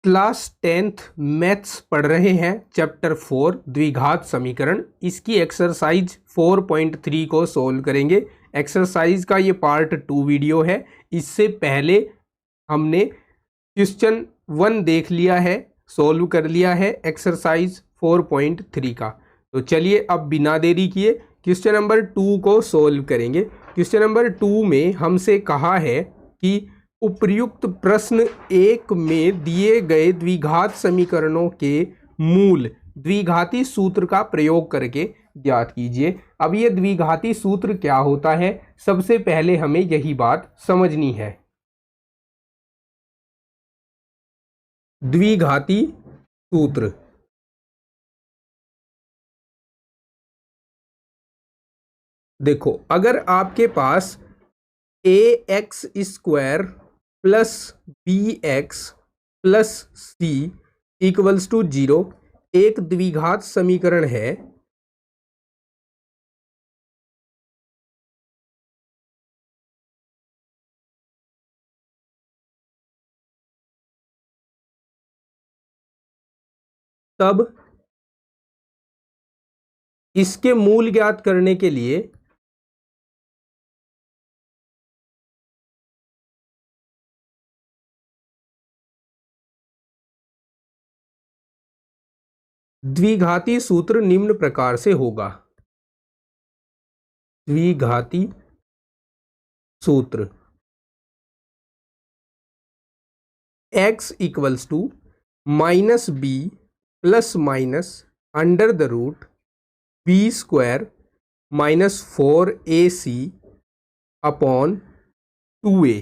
Class 10th maths पढ़ रहे हैं, चैप्टर 4 द्विघात समीकरण। इसकी एक्सरसाइज 4.3 को सोल्व करेंगे। एक्सरसाइज का ये पार्ट 2 वीडियो है। इससे पहले हमने क्वेश्चन 1 देख लिया है, सोल्व कर लिया है एक्सरसाइज 4.3 का। तो चलिए अब बिना देरी किए क्वेश्चन नंबर 2 को सोल्व करेंगे। क्वेश्चन नंबर 2 में हमसे कहा है कि उपर्युक्त प्रश्न 1 में दिए गए द्विघात समीकरणों के मूल द्विघाती सूत्र का प्रयोग करके ज्ञात कीजिए। अब ये द्विघाती सूत्र क्या होता है, सबसे पहले हमें यही बात समझनी है। द्विघाती सूत्र देखो, अगर आपके पास ax² plus bx plus c equals to 0 एक द्विघात समीकरण है, तब इसके मूल ज्ञात करने के लिए द्विघाती सूत्र निम्न प्रकार से होगा। द्विघाती सूत्र x equals to minus b plus minus under the root b² minus 4ac upon 2a।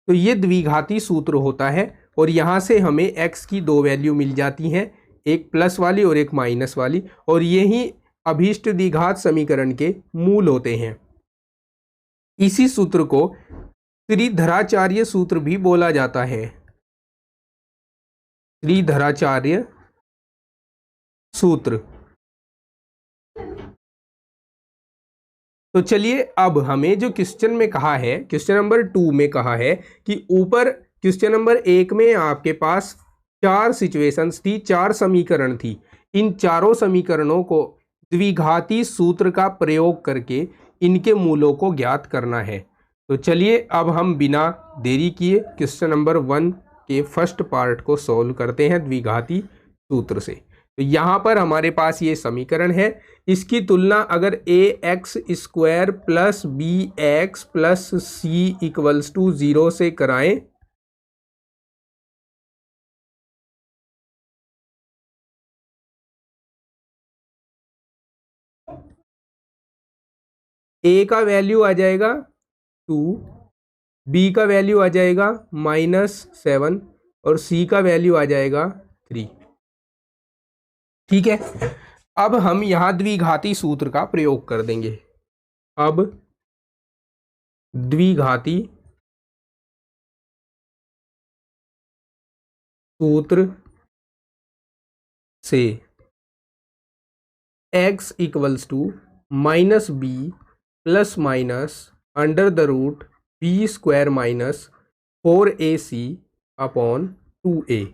तो ये द्विघाती सूत्र होता है और यहाँ से हमें x की दो वैल्यू मिल जाती हैं, एक प्लस वाली और एक माइनस वाली, और यही अभीष्ट द्विघात समीकरण के मूल होते हैं। इसी सूत्र को त्रिधराचार्य सूत्र भी बोला जाता है। त्रिधराचार्य सूत्र। तो चलिए अब हमें जो क्वेश्चन में कहा है, क्वेश्चन नंबर 2 में कहा है कि ऊपर क्वेश्चन नंबर 1 में आपके पास 4 सिचुएशंस थी, 4 समीकरण थी। इन चारों समीकरणों को द्विघाती सूत्र का प्रयोग करके इनके मूलों को ज्ञात करना है। तो चलिए अब हम बिना देरी किए क्वेश्चन नंबर 1 के फर्स्ट पार्ट को सोल्व करते हैं द्विघाती सूत्र से। तो यहाँ पर हमारे पास ये समीकरण है, इसकी तुलना अगर ax² plus bx plus c equals to 0 से कराएं a का वैल्यू आ जाएगा 2, b का वैल्यू आ जाएगा -7 और c का वैल्यू आ जाएगा 3। ठीक है, अब हम यहां द्विघाती सूत्र का प्रयोग कर देंगे। अब द्विघाती सूत्र से x equals to minus b plus minus under the root b² minus 4ac upon 2a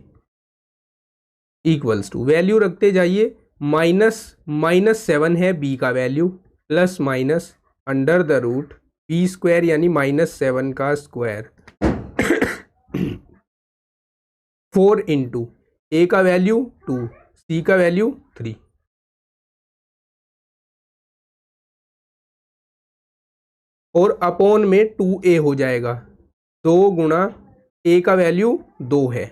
equals to, value रखते जाइए, -7 है b का value, plus minus under the root b² यानी -7 का स्क्वायर 4 इंटू a का वैल्यू 2, c का value 3। और upon में 2a हो जाएगा, 2 गुणा a का वैल्यू 2 है।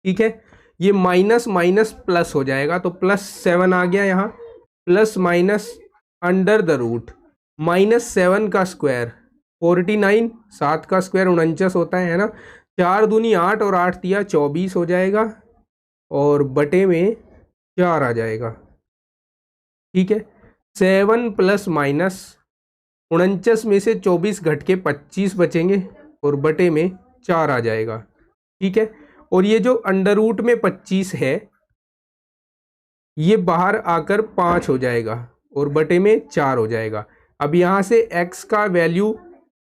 ठीक है, ये माइनस माइनस प्लस हो जाएगा, तो +7 आ गया यहाँ, plus minus under the root -7 का स्क्वायर 49, 7 का स्क्वायर 49 होता है ना, 4 दूनी 8 और 8 दिया 24 हो जाएगा, और बटे में 4 आ जाएगा। ठीक है, 7 प्लस माइनस 49 में से 24 घट के 25 बचेंगे और बटे में 4 आ जाएगा। ठीक है, और ये जो अंडर रूट में 25 है ये बाहर आकर 5 हो जाएगा और बटे में 4 हो जाएगा। अब यहाँ से x का वैल्यू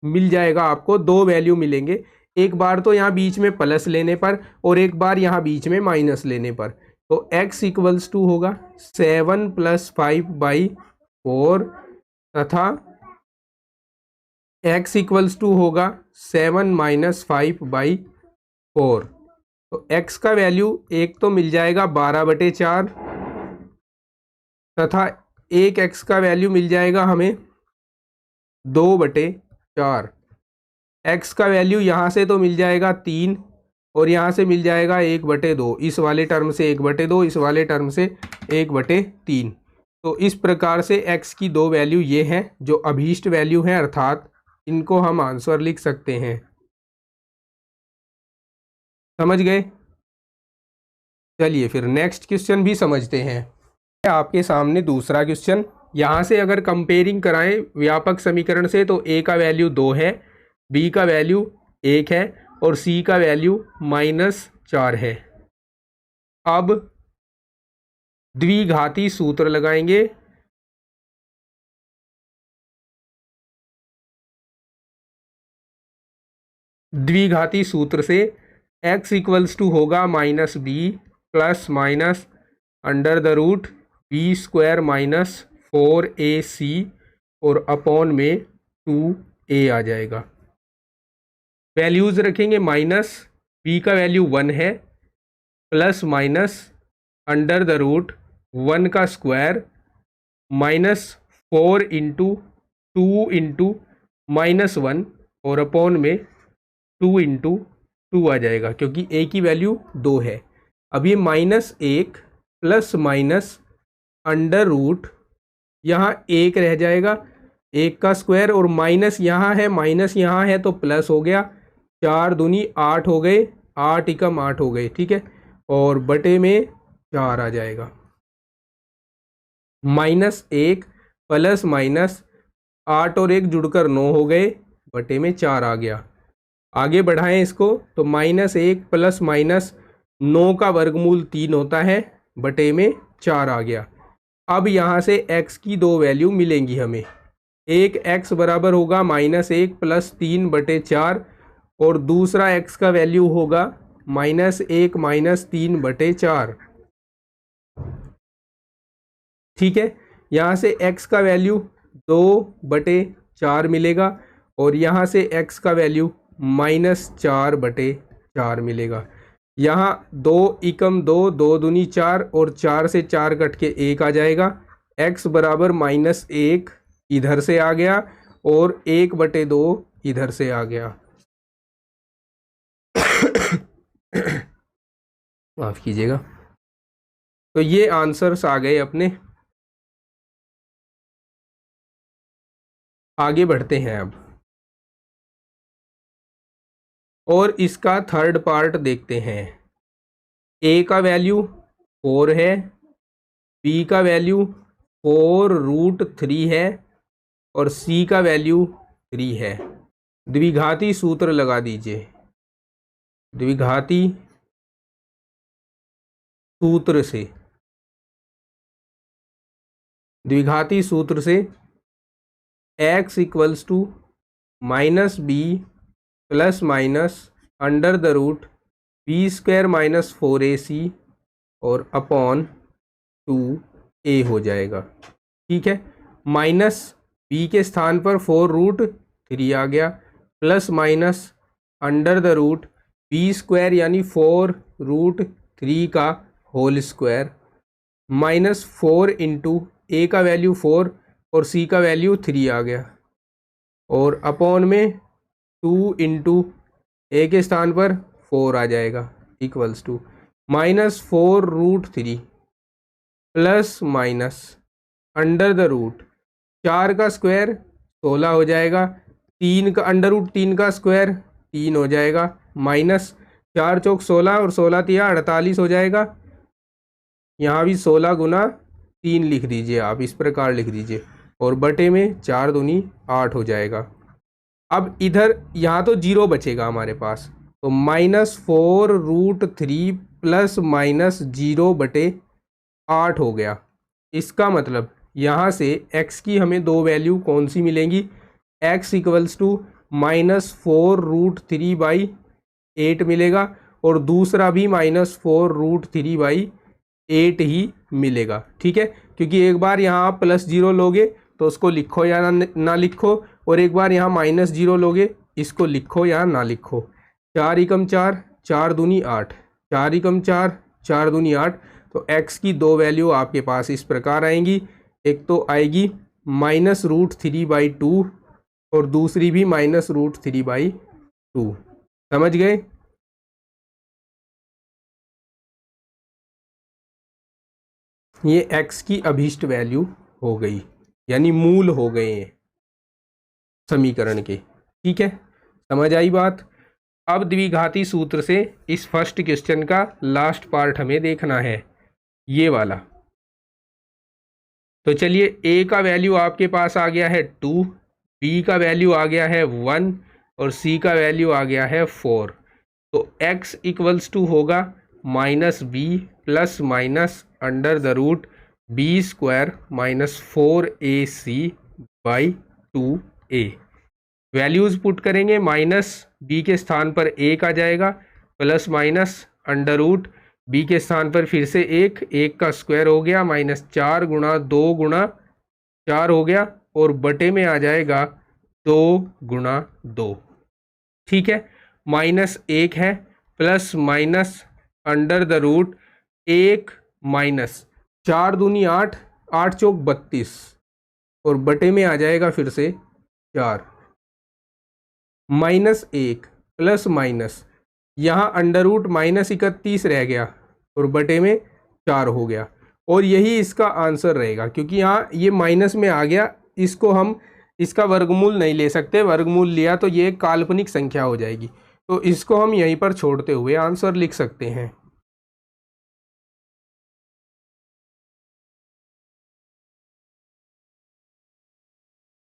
मिल जाएगा आपको, दो वैल्यू मिलेंगे, एक बार तो यहाँ बीच में प्लस लेने पर और एक बार यहाँ बीच में माइनस लेने पर। तो x इक्वल्स टू होगा 7 + 5/4 तथा x इक्वल्स टू होगा 7 - 5/4। तो x का वैल्यू एक तो मिल जाएगा 12/4 तथा एक x का वैल्यू मिल जाएगा हमें 2/4। x का वैल्यू यहाँ से तो मिल जाएगा 3 और यहाँ से मिल जाएगा 1/2, इस वाले टर्म से 1/2, इस वाले टर्म से 1/3। तो इस प्रकार से x की दो वैल्यू ये हैं जो अभीष्ट वैल्यू हैं, अर्थात इनको हम आंसर लिख सकते हैं। समझ गए? चलिए फिर नेक्स्ट क्वेश्चन भी समझते हैं। आपके सामने दूसरा क्वेश्चन, यहाँ से अगर कंपेयरिंग कराएं व्यापक समीकरण से तो a का वैल्यू 2 है, b का वैल्यू 1 है और c का वैल्यू -4 है। अब द्विघाती सूत्र लगाएंगे। द्विघाती सूत्र से x इक्वल्स टू होगा -b plus minus √b² - 4ac और अपॉन में 2a आ जाएगा। वैल्यूज रखेंगे, माइनस b का वैल्यू 1 है प्लस माइनस √1 का स्क्वायर -4 × 2 × -1 और अपॉन में 2 × 2 आ जाएगा, क्योंकि a की वैल्यू 2 है। अब ये -1 प्लस माइनस √ यहाँ 1 रह जाएगा, 1 का स्क्वायर और माइनस यहाँ है तो प्लस हो गया, 4 दूनी 8 हो गए, 8 एकम 8 हो गए, ठीक है, और बटे में 4 आ जाएगा। -1 प्लस माइनस 8 और 1 जुड़कर 9 हो गए, बटे में 4 आ गया। आगे बढ़ाएं इसको तो -1 प्लस माइनस 9 का वर्गमूल 3 होता है, बटे में 4 आ गया। अब यहाँ से x की दो वैल्यू मिलेंगी हमें, एक x बराबर होगा -1 + 3/4 और दूसरा x का वैल्यू होगा -1 - 3/4। ठीक है, यहाँ से x का वैल्यू 2/4 मिलेगा और यहाँ से x का वैल्यू -4/4 मिलेगा। यहाँ 2 एकम 2, 2 दूनी 4 और 4 से 4 कट के 1 आ जाएगा। x बराबर -1 इधर से आ गया और 1/2 इधर से आ गया। माफ कीजिएगा। तो ये आंसर्स आ गए अपने। आगे बढ़ते हैं अब और इसका थर्ड पार्ट देखते हैं। a का वैल्यू 4 है, b का वैल्यू 4√3 है और c का वैल्यू 3 है। द्विघाती सूत्र लगा दीजिए। द्विघाती सूत्र से x equals to -b plus minus √b² - 4ac और अपॉन 2a हो जाएगा। ठीक है, माइनस b के स्थान पर 4√3 आ गया, प्लस माइनस √b² यानी 4√3 का होल स्क्वायर -4 × a का वैल्यू 4 और c का वैल्यू 3 आ गया और अपॉन में 2 × a के स्थान पर 4 आ जाएगा, इक्वल्स टू -4√3 प्लस माइनस √4 का स्क्वायर 16 हो जाएगा, 3 का √3 का स्क्वायर 3 हो जाएगा, माइनस 4 चौक 16 और 16 तिया 48 हो जाएगा। यहाँ भी 16 गुना 3 लिख दीजिए, आप इस प्रकार लिख दीजिए और बटे में 4 दूनी 8 हो जाएगा। अब इधर यहाँ तो 0 बचेगा हमारे पास, तो -4√3 प्लस माइनस 0/8 हो गया। इसका मतलब यहाँ से x की हमें दो वैल्यू कौन सी मिलेंगी, x इक्वल्स टू -4√3/8 मिलेगा और दूसरा भी -4√3/8 ही मिलेगा। ठीक है, क्योंकि एक बार यहाँ आप +0 लोगे तो उसको लिखो या ना लिखो, और एक बार यहाँ -0 लोगे इसको लिखो या ना लिखो। 4 एकम 4, 4 दूनी 8, 4 एकम 4, 4 दूनी 8। तो x की दो वैल्यू आपके पास इस प्रकार आएंगी, एक तो आएगी -√3/2 और दूसरी भी -√3/2। समझ गए? ये x की अभीष्ट वैल्यू हो गई, यानी मूल हो गए हैं समीकरण के। ठीक है, समझ आई बात। अब द्विघाती सूत्र से इस फर्स्ट क्वेश्चन का लास्ट पार्ट हमें देखना है, ये वाला। तो चलिए, a का वैल्यू आपके पास आ गया है 2, b का वैल्यू आ गया है 1 और c का वैल्यू आ गया है 4। तो x इक्वल्स टू होगा -b plus minus √b² -4ac/2a। Values put करेंगे, -b के स्थान पर 1 आ जाएगा, प्लस माइनस √b के स्थान पर फिर से 1 का स्क्वायर हो गया, -4 गुणा 2 गुणा 4 हो गया, और बटे में आ जाएगा 2 गुणा 2। ठीक है, -1 है, प्लस माइनस √1 माइनस 4 दूनी 8, 8 चौक 32, और बटे में आ जाएगा फिर से 4, -1 प्लस माइनस यहाँ √-31 रह गया और बटे में 4 हो गया, और यही इसका आंसर रहेगा, क्योंकि यहाँ ये माइनस में आ गया, इसको हम इसका वर्गमूल नहीं ले सकते, वर्गमूल लिया तो ये काल्पनिक संख्या हो जाएगी, तो इसको हम यहीं पर छोड़ते हुए आंसर लिख सकते हैं।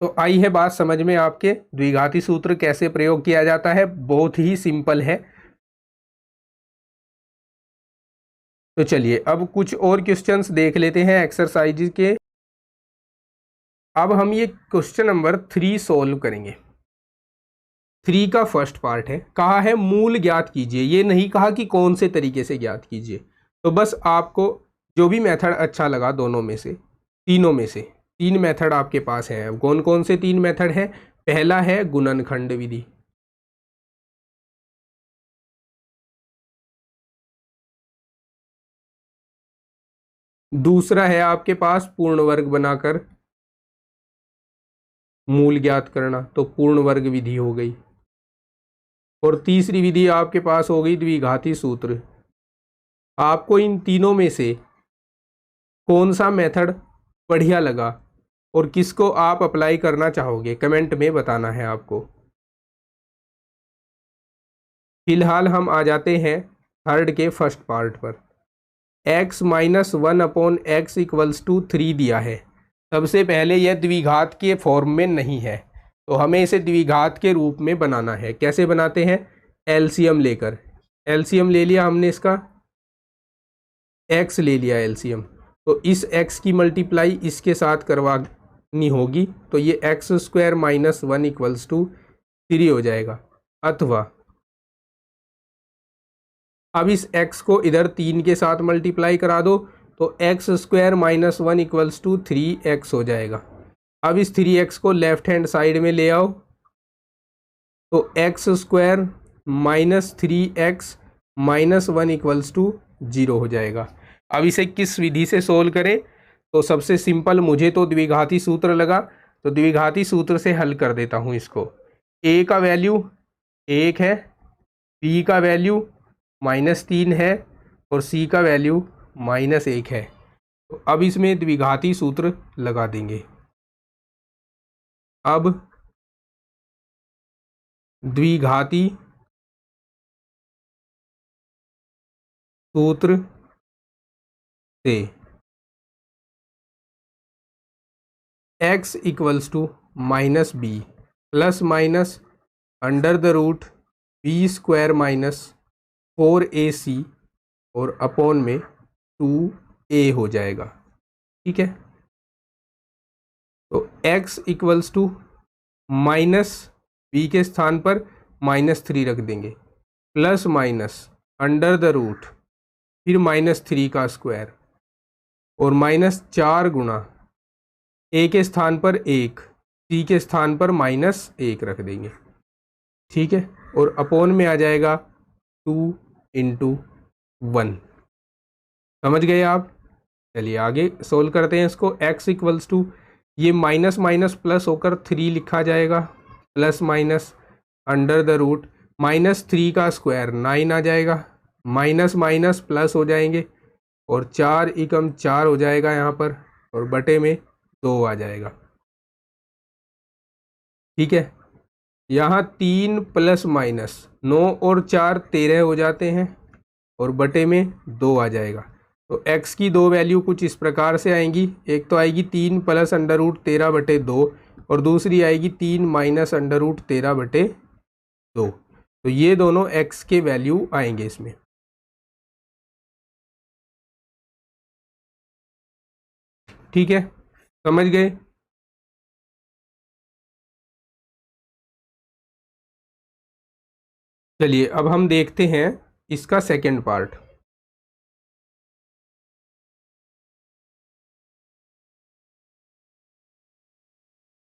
तो आई है बात समझ में आपके, द्विघाती सूत्र कैसे प्रयोग किया जाता है, बहुत ही सिंपल है। तो चलिए अब कुछ और क्वेश्चंस देख लेते हैं एक्सरसाइज के। अब हम ये क्वेश्चन नंबर 3 सॉल्व करेंगे। 3 का फर्स्ट पार्ट है, कहा है मूल ज्ञात कीजिए, ये नहीं कहा कि कौन से तरीके से ज्ञात कीजिए। तो बस आपको जो भी मेथड अच्छा लगा दोनों में से, तीनों में से 3 मेथड आपके पास हैं। कौन कौन से 3 मेथड है? पहला है गुणनखंड विधि, दूसरा है आपके पास पूर्ण वर्ग बनाकर मूल ज्ञात करना, तो पूर्ण वर्ग विधि हो गई, और तीसरी विधि आपके पास हो गई द्विघाती सूत्र। आपको इन तीनों में से कौन सा मेथड बढ़िया लगा और किसको आप अप्लाई करना चाहोगे, कमेंट में बताना है आपको। फिलहाल हम आ जाते हैं थर्ड के फर्स्ट पार्ट पर। x - 1/x इक्वल्स टू 3 दिया है। सबसे पहले यह द्विघात के फॉर्म में नहीं है, तो हमें इसे द्विघात के रूप में बनाना है। कैसे बनाते हैं? एलसीएम लेकर, एलसीएम ले लिया हमने, इसका x ले लिया एलसीएम, तो इस x की मल्टीप्लाई इसके साथ करवानी होगी, तो ये x² - 1 इक्वल्स टू 3 हो जाएगा। अथवा अब इस x को इधर 3 के साथ मल्टीप्लाई करा दो, तो x² - 1 इक्वल्स टू 3x हो जाएगा। अब इस 3x को लेफ्ट हैंड साइड में ले आओ, तो x² - 3x - 1 इक्वल्स टू 0 हो जाएगा। अब इसे किस विधि से सोल्व करें? तो सबसे सिंपल मुझे तो द्विघाती सूत्र लगा, तो द्विघाती सूत्र से हल कर देता हूँ इसको। a का वैल्यू 1 है, b का वैल्यू -3 है, और c का वैल्यू -1 है। तो अब इसमें द्विघाती सूत्र लगा देंगे। अब द्विघाती सूत्र से x equals to -b plus minus √b² -4ac और अपॉन में 2a हो जाएगा। ठीक है, तो x equals to minus b के स्थान पर -3 रख देंगे, plus minus under the root, फिर -3 का स्क्वायर और -4 गुणा a के स्थान पर 1, c के स्थान पर -1 रख देंगे। ठीक है, और अपोन में आ जाएगा 2 × 1। समझ गए आप? चलिए आगे सोल्व करते हैं इसको। x इक्वल्स टू ये माइनस माइनस प्लस होकर 3 लिखा जाएगा, plus minus under the root -3 का स्क्वायर 9 आ जाएगा, माइनस माइनस प्लस हो जाएंगे और 4 एकम 4 हो जाएगा यहाँ पर, और बटे में 2 आ जाएगा। ठीक है, यहाँ 3 प्लस माइनस 9 और 4 13 हो जाते हैं और बटे में 2 आ जाएगा। तो x की दो वैल्यू कुछ इस प्रकार से आएंगी। एक तो आएगी 3 प्लस अंडर रूट 13 बटे 2 और दूसरी आएगी 3 माइनस अंडर रूट 13 बटे 2। तो ये दोनों x के वैल्यू आएंगे इसमें। ठीक है, समझ गए? चलिए अब हम देखते हैं इसका सेकंड पार्ट।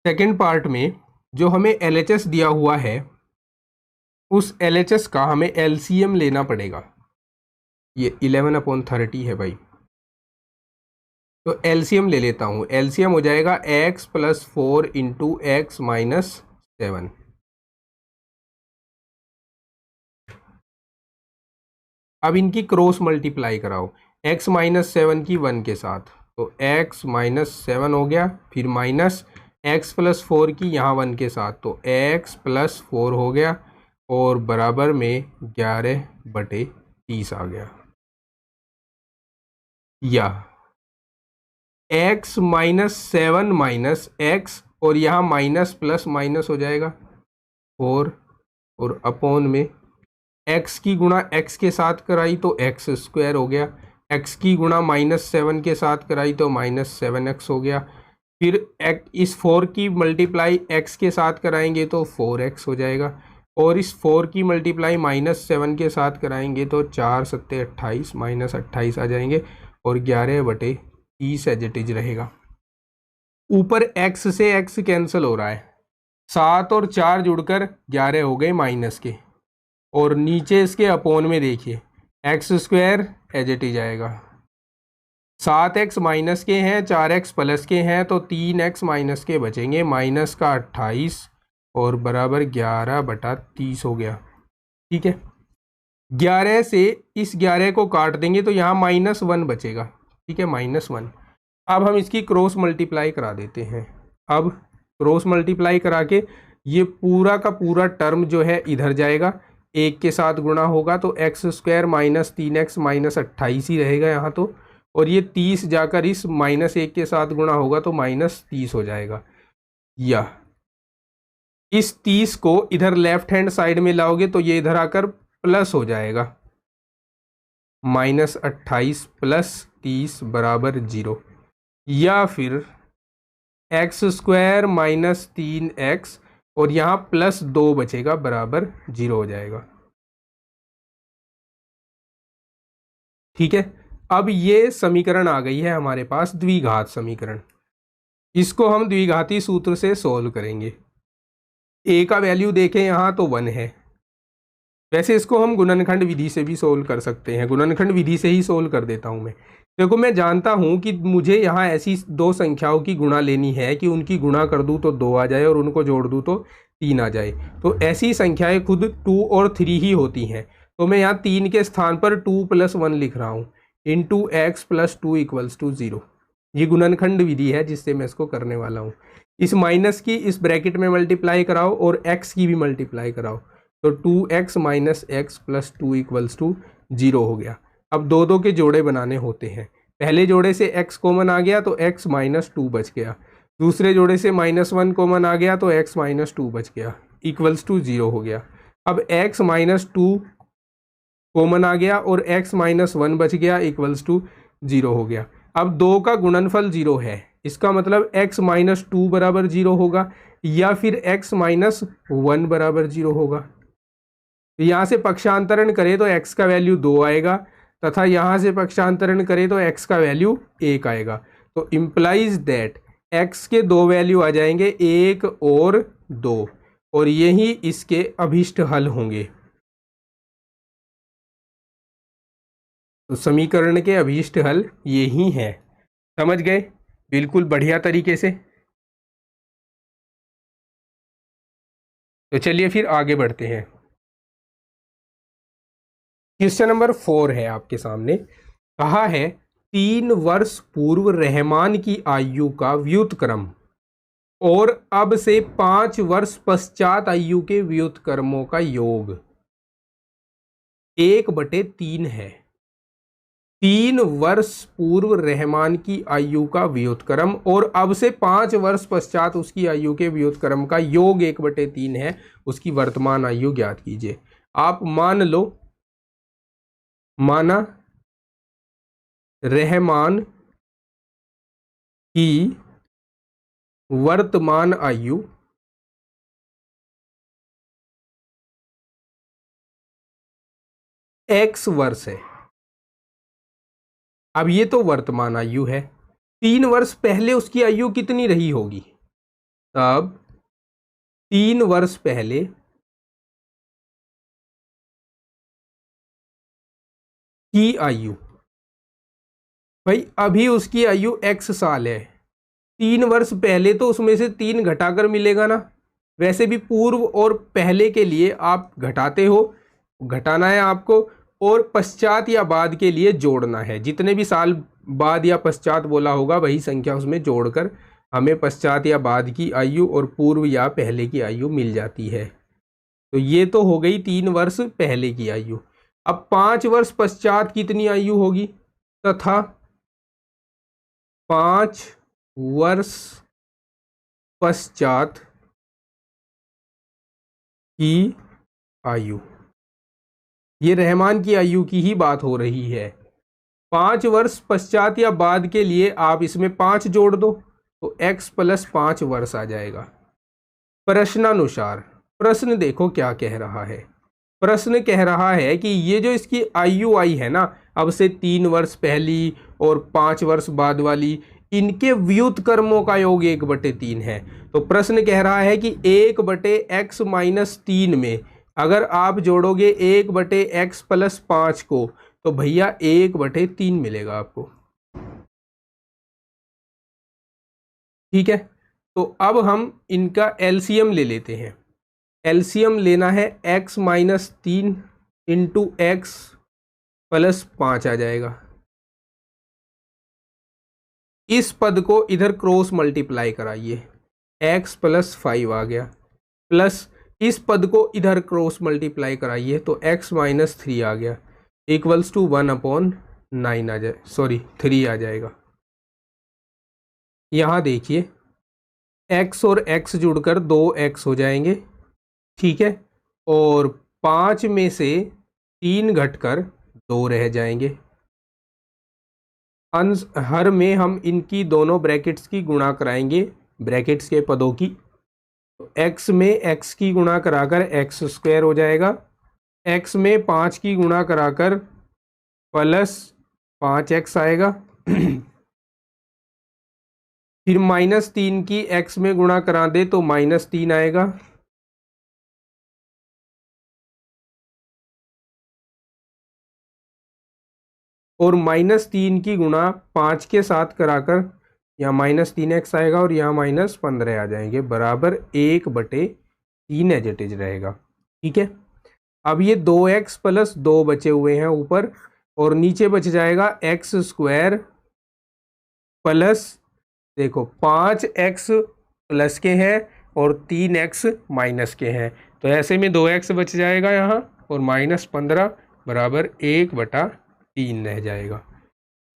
सेकंड पार्ट में जो हमें LHS दिया हुआ है, उस LHS का हमें LCM लेना पड़ेगा। ये 11/30 है भाई, तो LCM ले लेता हूँ। LCM हो जाएगा x + 4 × x - 7। अब इनकी क्रॉस मल्टीप्लाई कराओ, x - 7 की 1 के साथ, तो x - 7 हो गया, फिर माइनस x + 4 की यहाँ 1 के साथ, तो x + 4 हो गया और बराबर में 11/30 आ गया। या x - 7 माइनस x और यहाँ माइनस प्लस माइनस हो जाएगा 4 और अपोन में x की गुणा x के साथ कराई तो x² हो गया, x की गुणा -7 के साथ कराई तो -7x हो गया, फिर इस 4 की मल्टीप्लाई x के साथ कराएंगे तो 4x हो जाएगा, और इस 4 की मल्टीप्लाई -7 के साथ कराएंगे तो 4 × 7 = 28, -28 आ जाएंगे और 11/30 एज इट इज रहेगा। ऊपर x से x कैंसिल हो रहा है, 7 और 4 जुड़कर 11 हो गए माइनस के, और नीचे इसके अपोन में देखिए x² एज इट इज आएगा। 7x माइनस के हैं, 4x प्लस के हैं, तो 3x माइनस के बचेंगे, माइनस का 28 और बराबर 11/30 हो गया। ठीक है, 11 से इस 11 को काट देंगे तो यहाँ -1 बचेगा। ठीक है, -1। अब हम इसकी क्रॉस मल्टीप्लाई करा देते हैं। अब क्रॉस मल्टीप्लाई करा के ये पूरा का पूरा टर्म जो है इधर जाएगा, 1 के साथ गुणा होगा तो x² - 3x - 28 ही रहेगा यहाँ तो, और ये 30 जाकर इस -1 के साथ गुणा होगा तो -30 हो जाएगा। या इस 30 को इधर लेफ्ट हैंड साइड में लाओगे तो ये इधर आकर प्लस हो जाएगा, -28 + 30 = 0। या फिर x² - 3x और यहाँ +2 बचेगा बराबर 0 हो जाएगा। ठीक है, अब ये समीकरण आ गई है हमारे पास, द्विघात समीकरण। इसको हम द्विघाती सूत्र से सोल्व करेंगे। a का वैल्यू देखें यहाँ तो 1 है। वैसे इसको हम गुणनखंड विधि से भी सोल्व कर सकते हैं, गुणनखंड विधि से ही सोल्व कर देता हूँ मैं। देखो मैं जानता हूँ कि मुझे यहाँ ऐसी दो संख्याओं की गुणा लेनी है कि उनकी गुणा कर दूँ तो 2 आ जाए और उनको जोड़ दूँ तो 3 आ जाए। तो ऐसी संख्याएं खुद 2 और 3 ही होती हैं, तो मैं यहाँ 3 के स्थान पर 2 + 1 लिख रहा हूँ, × x + 2 = 0। ये गुणनखंड विधि है जिससे मैं इसको करने वाला हूँ। इस माइनस की इस ब्रैकेट में मल्टीप्लाई कराओ और x की भी मल्टीप्लाई कराओ, तो 2x - x + 2 = 0 हो गया। अब दो के जोड़े बनाने होते हैं। पहले जोड़े से x कॉमन आ गया तो x - 2 बच गया, दूसरे जोड़े से -1 कॉमन आ गया तो x - 2 बच गया, = 0 हो गया। अब x - 2 कॉमन आ गया और x - 1 बच गया, = 0 हो गया। अब 2 का गुणनफल 0 है, इसका मतलब x माइनस 2 बराबर 0 होगा या फिर x माइनस 1 बराबर 0 होगा। यहाँ से पक्षांतरण करें तो x का वैल्यू 2 आएगा तथा यहाँ से पक्षांतरण करें तो x का वैल्यू 1 आएगा। तो इम्प्लाइज दैट x के दो वैल्यू आ जाएंगे 1 और 2 और यही इसके अभीष्ट हल होंगे। तो समीकरण के अभीष्ट हल यही हैं। समझ गए? बिल्कुल बढ़िया तरीके से। तो चलिए फिर आगे बढ़ते हैं। क्वेश्चन नंबर 4 है आपके सामने। कहा है 3 वर्ष पूर्व रहमान की आयु का व्युत्क्रम और अब से 5 वर्ष पश्चात आयु के व्युत्क्रमों का योग 1/3 है। 3 वर्ष पूर्व रहमान की आयु का व्युत्क्रम और अब से 5 वर्ष पश्चात उसकी आयु के व्युत्क्रम का योग 1/3 है। उसकी वर्तमान आयु ज्ञात कीजिए। आप मान लो, माना रहमान की वर्तमान आयु x वर्ष है। अब ये तो वर्तमान आयु है। 3 वर्ष पहले उसकी आयु कितनी रही होगी? तब 3 वर्ष पहले की आयु, भाई अभी उसकी आयु x साल है। 3 वर्ष पहले तो उसमें से 3 घटाकर मिलेगा ना। वैसे भी पूर्व और पहले के लिए आप घटाते हो, घटाना है आपको, और पश्चात या बाद के लिए जोड़ना है। जितने भी साल बाद या पश्चात बोला होगा वही संख्या उसमें जोड़कर हमें पश्चात या बाद की आयु और पूर्व या पहले की आयु मिल जाती है। तो ये तो हो गई 3 वर्ष पहले की आयु। अब 5 वर्ष पश्चात कितनी आयु होगी? तथा 5 वर्ष पश्चात की आयु, ये रहमान की आयु की ही बात हो रही है। 5 वर्ष पश्चात या बाद के लिए आप इसमें 5 जोड़ दो तो x + 5 वर्ष आ जाएगा। प्रश्नानुसार प्रश्न देखो क्या कह रहा है। प्रश्न कह रहा है कि ये जो इसकी आयु आई है ना, अब से 3 वर्ष पहली और 5 वर्ष बाद वाली, इनके व्युत्क्रमों का योग 1/3 है। तो प्रश्न कह रहा है कि 1/x - 3 में अगर आप जोड़ोगे 1/x + 5 को तो भैया 1/3 मिलेगा आपको। ठीक है, तो अब हम इनका एलसीएम ले लेते हैं। एलसीएम लेना है x - 3 × x + 5 आ जाएगा। इस पद को इधर क्रॉस मल्टीप्लाई कराइए, x + 5 आ गया, प्लस इस पद को इधर क्रॉस मल्टीप्लाई कराइए तो x - 3 आ गया, इक्वल्स टू 1/9 आ जाए, सॉरी 3 आ जाएगा। यहाँ देखिए x और x जुड़कर 2x हो जाएंगे। ठीक है, और 5 में से 3 घटकर 2 रह जाएंगे। अंश हर में हम इनकी दोनों ब्रैकेट्स की गुणा कराएंगे, ब्रैकेट्स के पदों की। तो x में x की गुणा कराकर x² हो जाएगा, x में 5 की गुणा कराकर प्लस 5x आएगा। फिर -3 की x में गुणा करा दे तो -3 आएगा। और -3 की गुणा 5 के साथ कराकर यहाँ -3x आएगा और यहाँ -15 आ जाएंगे, बराबर 1/3 एज इट इज रहेगा। ठीक है, अब ये 2x + 2 बचे हुए हैं ऊपर, और नीचे बच जाएगा x² प्लस, देखो 5x प्लस के हैं और 3x माइनस के हैं, तो ऐसे में 2x बच जाएगा यहाँ और -15 बराबर 1/3 रह जाएगा।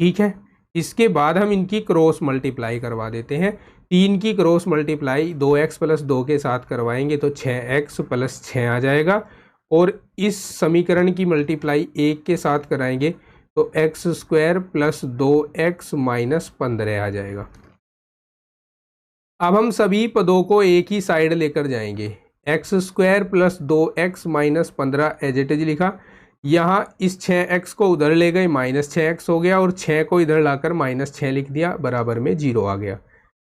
ठीक है, इसके बाद हम इनकी क्रॉस मल्टीप्लाई करवा देते हैं। 3 की क्रॉस मल्टीप्लाई 2x + 2 के साथ करवाएंगे तो 6x + 6 आ जाएगा, और इस समीकरण की मल्टीप्लाई 1 के साथ कराएंगे तो x² + 2x - 15 आ जाएगा। अब हम सभी पदों को एक ही साइड लेकर जाएंगे। X square plus 2x minus 15 as it is लिखा। यहाँ इस 6x को उधर ले गए, माइनस 6x हो गया, और 6 को इधर लाकर माइनस 6 लिख दिया, बराबर में 0 आ गया।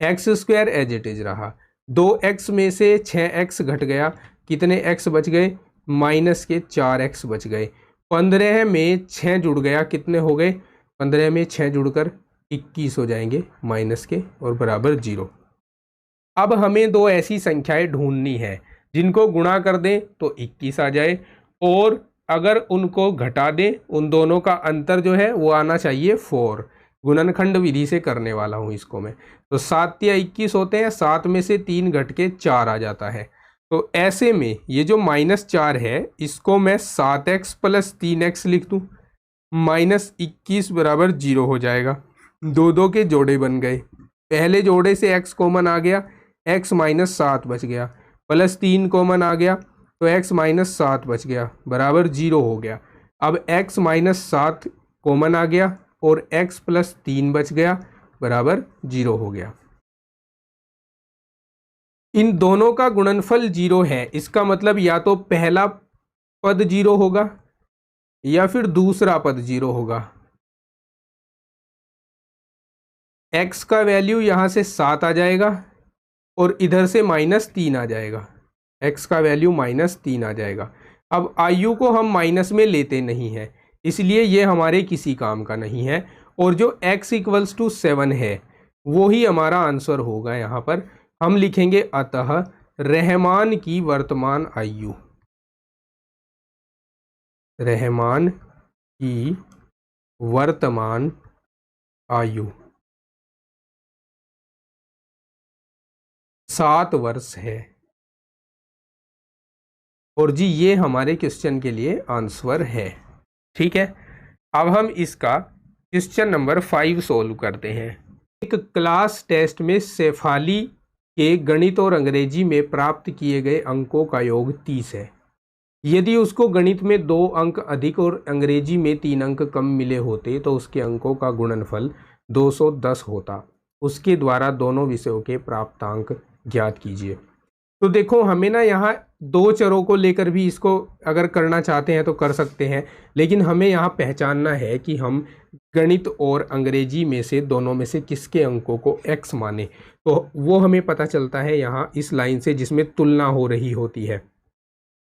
X square as it is रहा। 2x में से 6x घट गया, कितने x बच गए? माइनस के 4x बच गए। 15 में 6 जुड़ गया, कितने हो गए? 15 में 6 जुड़कर 21 हो जाएंगे माइनस के, और बराबर 0। अब हमें दो ऐसी संख्याएं ढूंढनी है जिनको गुणा कर दें तो 21 आ जाए, और अगर उनको घटा दें, उन दोनों का अंतर जो है वो आना चाहिए 4। गुणनखंड विधि से करने वाला हूं इसको मैं। तो 7 या 21 होते हैं, 7 में से 3 घट के 4 आ जाता है। तो ऐसे में ये जो -4 है इसको मैं 7x प्लस 3x लिख दूँ, -21 बराबर 0 हो जाएगा। दो दो के जोड़े बन गए, पहले जोड़े से x कॉमन आ गया, x -7 बच गया, प्लस 3 कॉमन आ गया तो x -7 बच गया, बराबर 0 हो गया। अब x -7 कॉमन आ गया और x प्लस 3 बच गया, बराबर 0 हो गया। इन दोनों का गुणनफल 0 है, इसका मतलब या तो पहला पद 0 होगा या फिर दूसरा पद 0 होगा। x का वैल्यू यहां से 7 आ जाएगा और इधर से -3 आ जाएगा, x का वैल्यू -3 आ जाएगा। अब आयु को हम माइनस में लेते नहीं हैं, इसलिए ये हमारे किसी काम का नहीं है, और जो x = 7 है वो ही हमारा आंसर होगा। यहाँ पर हम लिखेंगे अतः रहमान की वर्तमान आयु, रहमान की वर्तमान आयु 7 वर्ष है। और जी ये हमारे क्वेश्चन के लिए आंसर है। ठीक है, अब हम इसका क्वेश्चन नंबर 5 सोल्व करते हैं। एक क्लास टेस्ट में शेफाली के गणित और अंग्रेजी में प्राप्त किए गए अंकों का योग 30 है। यदि उसको गणित में 2 अंक अधिक और अंग्रेजी में 3 अंक कम मिले होते तो उसके अंकों का गुणनफल 210 होता। उसके द्वारा दोनों विषयों के प्राप्तांक ज्ञात कीजिए। तो देखो हमें ना यहाँ 2 चरों को लेकर भी इसको अगर करना चाहते हैं तो कर सकते हैं, लेकिन हमें यहाँ पहचानना है कि हम गणित और अंग्रेजी में से दोनों में से किसके अंकों को x माने। तो वो हमें पता चलता है यहाँ इस लाइन से जिसमें तुलना हो रही होती है।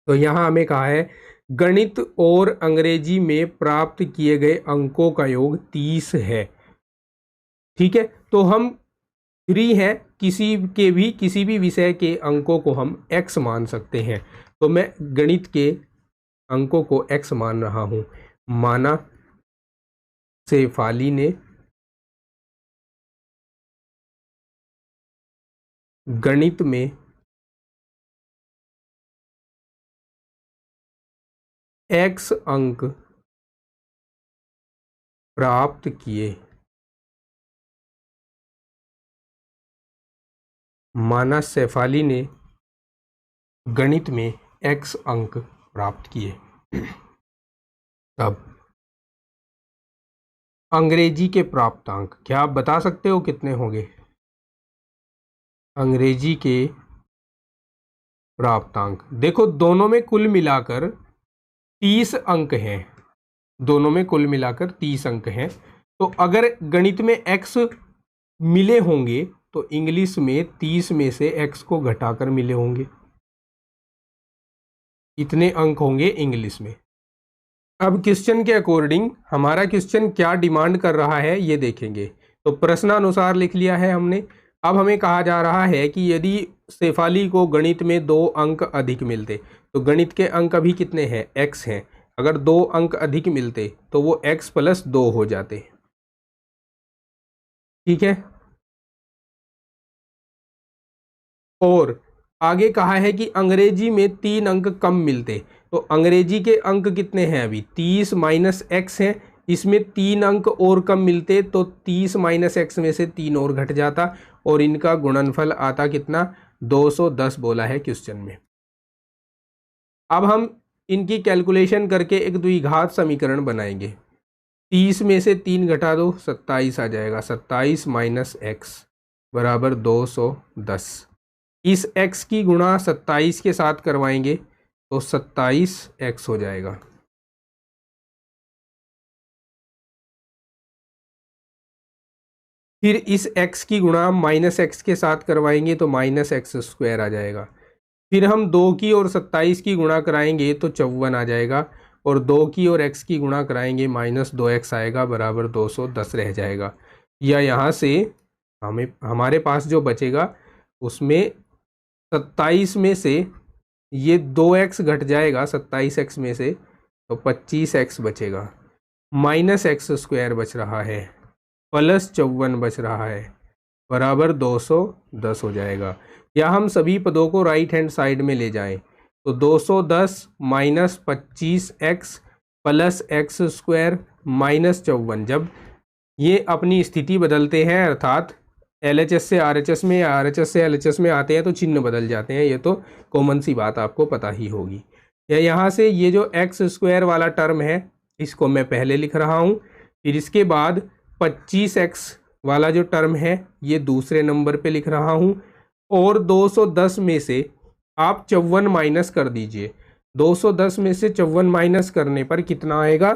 तो यहाँ हमें कहा है गणित और अंग्रेजी में प्राप्त किए गए अंकों का योग 30 है। ठीक है, तो हम फ्री हैं, किसी भी विषय के अंकों को हम x मान सकते हैं। तो मैं गणित के अंकों को x मान रहा हूं। माना शेफाली ने गणित में x अंक प्राप्त किए। माना शेफाली ने गणित में x अंक प्राप्त किए। अब अंग्रेजी के प्राप्तांक क्या आप बता सकते हो कितने होंगे? अंग्रेजी के प्राप्तांक देखो दोनों में कुल मिलाकर 30 अंक हैं, दोनों में कुल मिलाकर 30 अंक हैं। तो अगर गणित में x मिले होंगे तो इंग्लिश में 30 में से x को घटाकर मिले होंगे, इतने अंक होंगे इंग्लिश में। अब क्वेश्चन के अकॉर्डिंग हमारा क्वेश्चन क्या डिमांड कर रहा है ये देखेंगे। तो प्रश्नानुसार लिख लिया है हमने। अब हमें कहा जा रहा है कि यदि शेफाली को गणित में 2 अंक अधिक मिलते, तो गणित के अंक अभी कितने हैं? x हैं। अगर 2 अंक अधिक मिलते तो वो x + 2 हो जाते। ठीक है, और आगे कहा है कि अंग्रेजी में 3 अंक कम मिलते, तो अंग्रेजी के अंक कितने हैं? अभी 30 - x हैं, इसमें 3 अंक और कम मिलते तो 30 - x में से 3 और घट जाता और इनका गुणनफल आता कितना? 210 बोला है क्वेश्चन में। अब हम इनकी कैलकुलेशन करके एक द्विघात समीकरण बनाएंगे। 30 में से 3 घटा दो, 27 आ जाएगा। 27 - x बराबर 210। इस x की गुणा 27 के साथ करवाएंगे तो 27x हो जाएगा। फिर इस x की गुणा माइनस एक्स के साथ करवाएंगे तो माइनस एक्स स्क्वायर आ जाएगा। फिर हम 2 की और 27 की गुणा कराएंगे तो 54 आ जाएगा, और 2 की और x की गुणा कराएंगे माइनस 2x आएगा, बराबर 210 रह जाएगा। या यहाँ से हमारे पास जो बचेगा उसमें 27 में से ये 2x घट जाएगा 27x में से, तो 25x बचेगा। माइनस एक्स स्क्वायर बच रहा है, प्लस 54 बच रहा है, बराबर 210 हो जाएगा। या हम सभी पदों को राइट हैंड साइड में ले जाएं तो 210 minus 25x plus x square minus 54, जब ये अपनी स्थिति बदलते हैं अर्थात LHS से RHS में या RHS से LHS में आते हैं तो चिन्ह बदल जाते हैं, ये तो कॉमन सी बात आपको पता ही होगी। या यहाँ से ये जो एक्स स्क्वायर वाला टर्म है इसको मैं पहले लिख रहा हूँ, फिर इसके बाद 25x वाला जो टर्म है ये दूसरे नंबर पे लिख रहा हूँ, और 210 में से आप 54 माइनस कर दीजिए। 210 में से 54 माइनस करने पर कितना आएगा,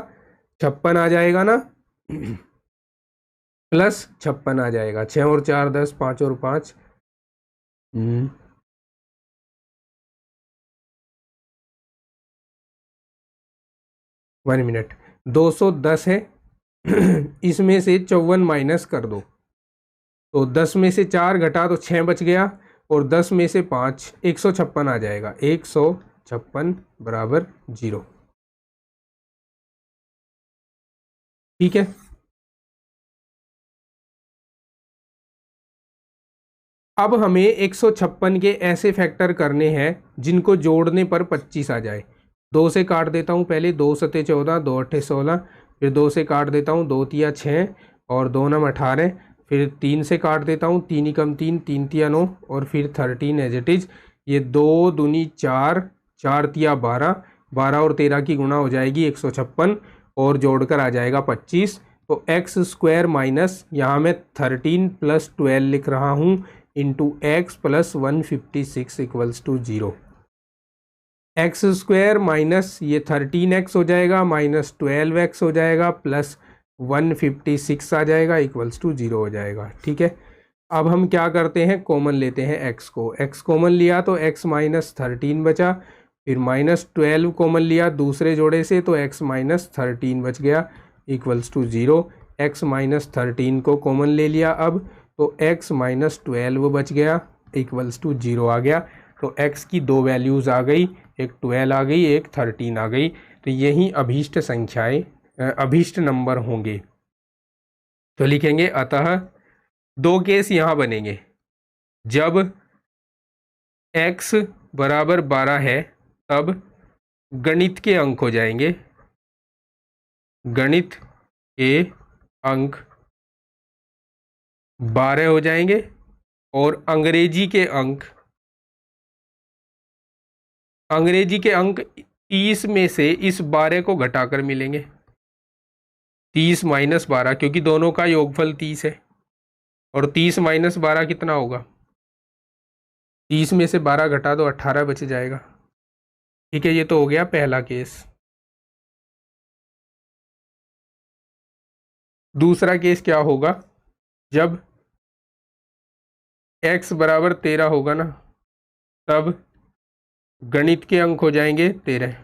56 आ जाएगा ना, प्लस 56 आ जाएगा। 6 और 4 10, 5 और 5 1 मिनट, 210 है इसमें से 54 माइनस कर दो तो 10 में से 4 घटा तो 6 बच गया, और 10 में से 5 156 आ जाएगा। 156 बराबर 0। ठीक है, अब हमें 156 के ऐसे फैक्टर करने हैं जिनको जोड़ने पर 25 आ जाए। 2 से काट देता हूँ पहले, 2 सते 14, 2 अट्ठे 16, फिर 2 से काट देता हूँ, 2 तिया 6 और 2 नम 18, फिर 3 से काट देता हूँ, 3 एकम 3, 3 तिया 9 और फिर 13 एज इट इज। ये 2 दूनी 4, 4 तिया 12, 12 और 13 की गुणा हो जाएगी 156 और जोड़कर आ जाएगा 25। तो एक्स स्क्वायर माइनस यहाँ मैं 13 प्लस 12 लिख रहा हूँ into x plus 156 equals to 0। X square minus ये 13x हो जाएगा, माइनस 12x हो जाएगा, प्लस 156 आ जाएगा, इक्वल्स टू 0 हो जाएगा। ठीक है, अब हम क्या करते हैं, कॉमन लेते हैं x को। x कॉमन लिया तो x माइनस 13 बचा, फिर माइनस 12 कॉमन लिया दूसरे जोड़े से तो x माइनस 13 बच गया, इक्वल्स टू 0। x माइनस 13 को कॉमन ले लिया अब, तो x माइनस 12 बच गया, इक्वल्स टू 0 आ गया। तो x की दो वैल्यूज़ आ गई, एक 12 आ गई, एक 13 आ गई। तो यही अभीष्ट संख्याएं, अभीष्ट नंबर होंगे। तो लिखेंगे अतः दो केस यहाँ बनेंगे, जब x बराबर 12 है तब गणित के अंक हो जाएंगे, गणित के अंक 12 हो जाएंगे, और अंग्रेजी के अंक 30 में से इस 12 को घटाकर मिलेंगे। 30 माइनस 12, क्योंकि दोनों का योगफल 30 है, और 30 माइनस 12 कितना होगा, 30 में से 12 घटा दो 18 बच जाएगा। ठीक है, ये तो हो गया पहला केस। दूसरा केस क्या होगा, जब x बराबर 13 होगा ना, तब गणित के अंक हो जाएंगे 13,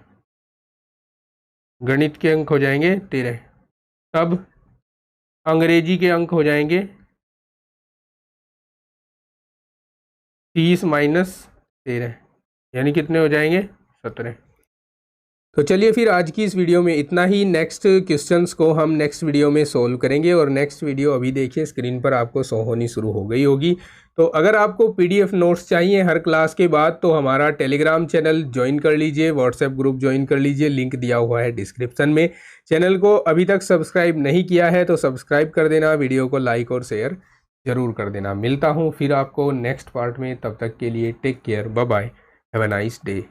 गणित के अंक हो जाएंगे 13, तब अंग्रेजी के अंक हो जाएंगे 30 माइनस 13, यानी कितने हो जाएंगे 17। तो चलिए फिर आज की इस वीडियो में इतना ही। नेक्स्ट क्वेश्चंस को हम नेक्स्ट वीडियो में सोल्व करेंगे, और नेक्स्ट वीडियो अभी देखिए स्क्रीन पर आपको शो होनी शुरू हो गई होगी। तो अगर आपको PDF नोट्स चाहिए हर क्लास के बाद तो हमारा टेलीग्राम चैनल ज्वाइन कर लीजिए, व्हाट्सएप ग्रुप ज्वाइन कर लीजिए, लिंक दिया हुआ है डिस्क्रिप्शन में। चैनल को अभी तक सब्सक्राइब नहीं किया है तो सब्सक्राइब कर देना, वीडियो को लाइक और शेयर जरूर कर देना। मिलता हूँ फिर आपको नेक्स्ट पार्ट में, तब तक के लिए take care, bye bye, have a nice day.